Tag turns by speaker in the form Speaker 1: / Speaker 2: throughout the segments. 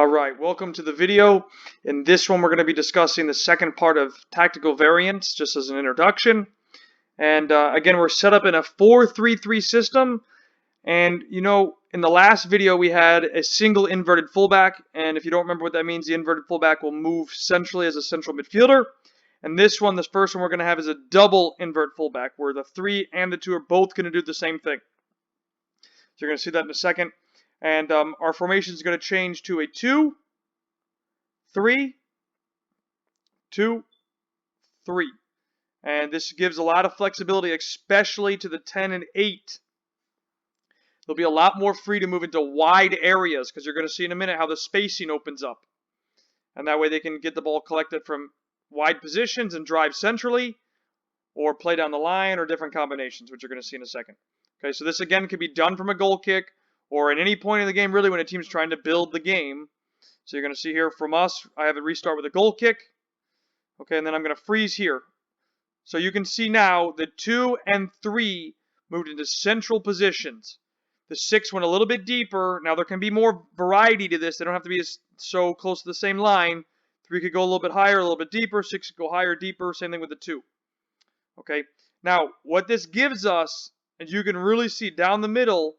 Speaker 1: Alright, welcome to the video. In this one we're going to be discussing the second part of tactical variants, just as an introduction. And again, we're set up in a 4-3-3 system. And in the last video we had a single inverted fullback. And if you don't remember what that means, the inverted fullback will move centrally as a central midfielder. And this first one we're going to have is a double invert fullback, where the 3 and the 2 are both going to do the same thing. So you're going to see that in a second. And our formation is going to change to a 2, 3, 2, 3. And this gives a lot of flexibility, especially to the 10 and 8. There'll be a lot more free to move into wide areas, because you're going to see in a minute how the spacing opens up. And that way they can get the ball collected from wide positions and drive centrally, or play down the line, or different combinations, which you're going to see in a second. Okay, so this again can be done from a goal kick, or at any point in the game, really, when a team's trying to build the game. So you're going to see here from us, I have it restart with a goal kick. Okay, and then I'm going to freeze here. So you can see now the 2 and 3 moved into central positions. The 6 went a little bit deeper. Now there can be more variety to this. They don't have to be so close to the same line. 3 could go a little bit higher, a little bit deeper. 6 could go higher, deeper. Same thing with the 2. Okay, now what this gives us, as you can really see down the middle,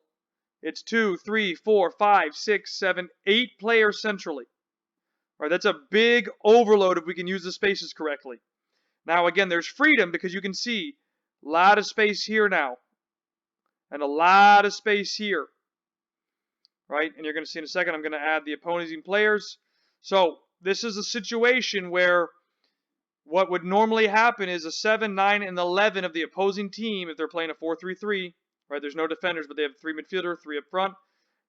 Speaker 1: it's 2, 3, 4, 5, 6, 7, 8 players centrally. All right, that's a big overload if we can use the spaces correctly. Now, again, there's freedom because you can see a lot of space here now. And a lot of space here. Right? And you're going to see in a second, I'm going to add the opposing players. So, this is a situation where what would normally happen is a 7, 9, and 11 of the opposing team, if they're playing a 4-3-3, right? There's no defenders, but they have 3 midfielders, 3 up front.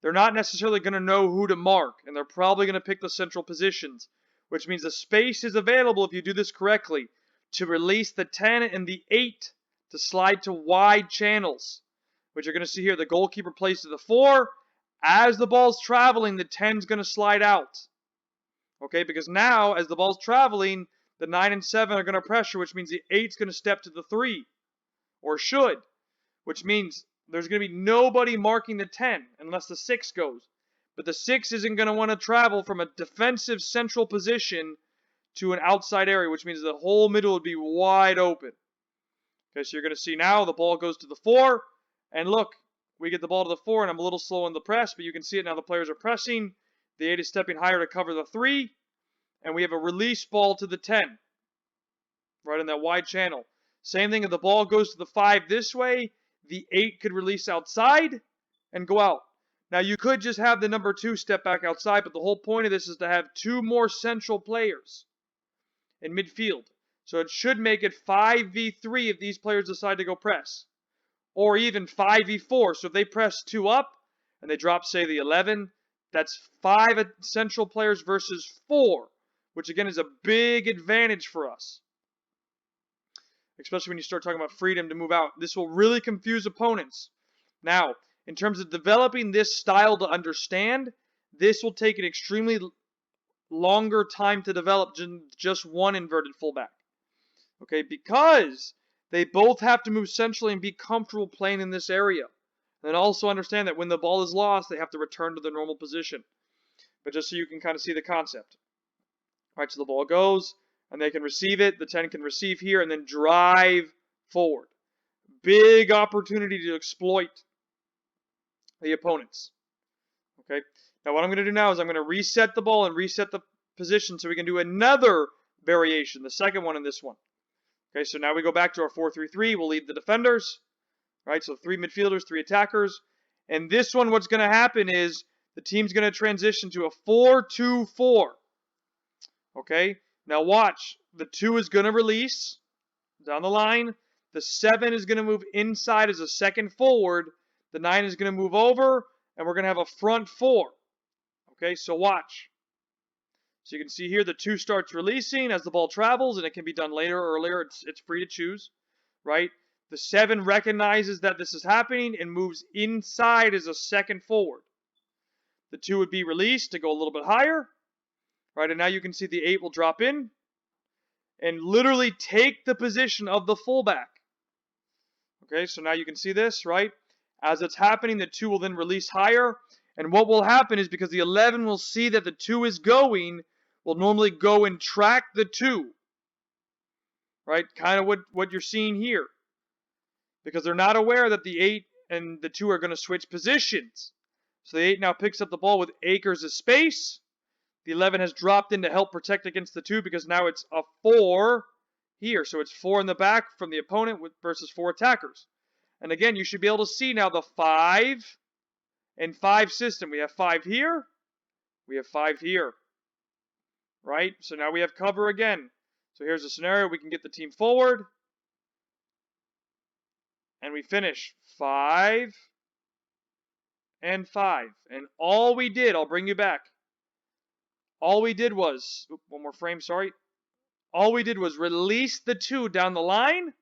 Speaker 1: They're not necessarily going to know who to mark, and they're probably going to pick the central positions, which means the space is available if you do this correctly to release the 10 and the 8 to slide to wide channels, which you're going to see here. The goalkeeper plays to the 4. As the ball's traveling, the 10's going to slide out. Okay, because now, as the ball's traveling, the 9 and 7 are going to pressure, which means the 8's going to step to the 3, or should, which means there's going to be nobody marking the 10 unless the 6 goes. But the 6 isn't going to want to travel from a defensive central position to an outside area, which means the whole middle would be wide open. Okay, so you're going to see now the ball goes to the 4. And look, we get the ball to the 4, and I'm a little slow in the press, but you can see it now. The players are pressing. The 8 is stepping higher to cover the 3. And we have a release ball to the 10. Right in that wide channel. Same thing if the ball goes to the 5 this way. The 8 could release outside and go out. Now you could just have the number 2 step back outside, but the whole point of this is to have 2 more central players in midfield. So it should make it 5v3 if these players decide to go press. Or even 5v4. So if they press 2 up and they drop, say, the 11, that's 5 central players versus 4, which again is a big advantage for us. Especially when you start talking about freedom to move out. This will really confuse opponents. Now, in terms of developing this style to understand, this will take an extremely longer time to develop than just one inverted fullback. Okay, because they both have to move centrally and be comfortable playing in this area. And also understand that when the ball is lost, they have to return to their normal position. But just so you can kind of see the concept. All right, so the ball goes, and they can receive it. The 10 can receive here and then drive forward. Big opportunity to exploit the opponents. Okay. Now what I'm going to do now is I'm going to reset the ball and reset the position so we can do another variation, the second one in this one. Okay, so now we go back to our 4-3-3. We'll leave the defenders. Right, so 3 midfielders, 3 attackers. And this one, what's going to happen is the team's going to transition to a 4-2-4. Okay. Now watch, the 2 is going to release down the line. The 7 is going to move inside as a second forward. The 9 is going to move over, and we're going to have a front 4. Okay, so watch. So you can see here the 2 starts releasing as the ball travels, and it can be done later or earlier. It's free to choose, right? The 7 recognizes that this is happening and moves inside as a second forward. The 2 would be released to go a little bit higher. Right, and now you can see the 8 will drop in and literally take the position of the fullback. Okay, so now you can see this, right? As it's happening, the 2 will then release higher, And what will happen is because the 11 will see that the 2 is going, will normally go and track the 2. Right? Kind of what you're seeing here. Because they're not aware that the 8 and the 2 are going to switch positions. So the 8 now picks up the ball with acres of space. The 11 has dropped in to help protect against the 2 because now it's a 4 here. So it's 4 in the back from the opponent versus 4 attackers. And again, you should be able to see now the 5 and 5 system. We have 5 here. We have 5 here. Right? So now we have cover again. So here's a scenario. We can get the team forward. And we finish 5 and 5. And all we did, I'll bring you back. All we did was, one more frame, sorry. All we did was release the 2 down the line,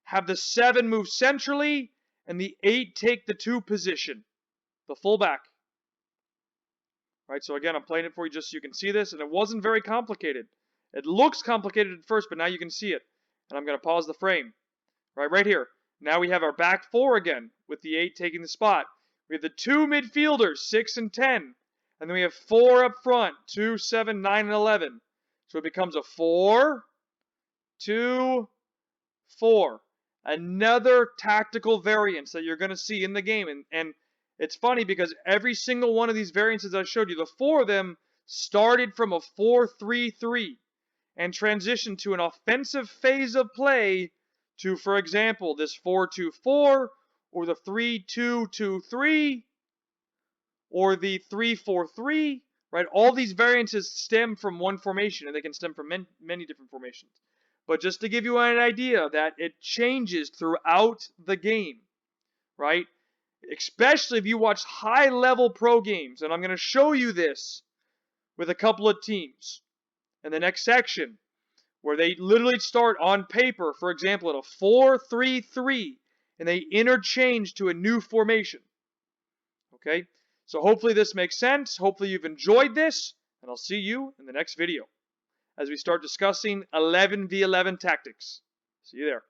Speaker 1: have the 7 move centrally, and the 8 take the 2 position, the fullback. Right, so again, I'm playing it for you just so you can see this, and it wasn't very complicated. It looks complicated at first, but now you can see it. And I'm going to pause the frame. Right here. Now we have our back 4 again, with the 8 taking the spot. We have the 2 midfielders, 6 and 10. And then we have 4 up front, 2, 7, 9, and 11. So it becomes a 4, 2, 4. Another tactical variance that you're going to see in the game. And it's funny because every single one of these variances I showed you, the 4 of them started from a 4-3-3 and transitioned to an offensive phase of play to, for example, this 4-2-4 or the 3-2-2-3 or the 3-4-3, right? All these variances stem from one formation, and they can stem from many different formations. But just to give you an idea that it changes throughout the game, right? Especially if you watch high-level pro games, and I'm going to show you this with a couple of teams in the next section, where they literally start on paper, for example, at a 4-3-3, and they interchange to a new formation. Okay? So hopefully this makes sense. Hopefully you've enjoyed this, and I'll see you in the next video as we start discussing 11v11 tactics. See you there.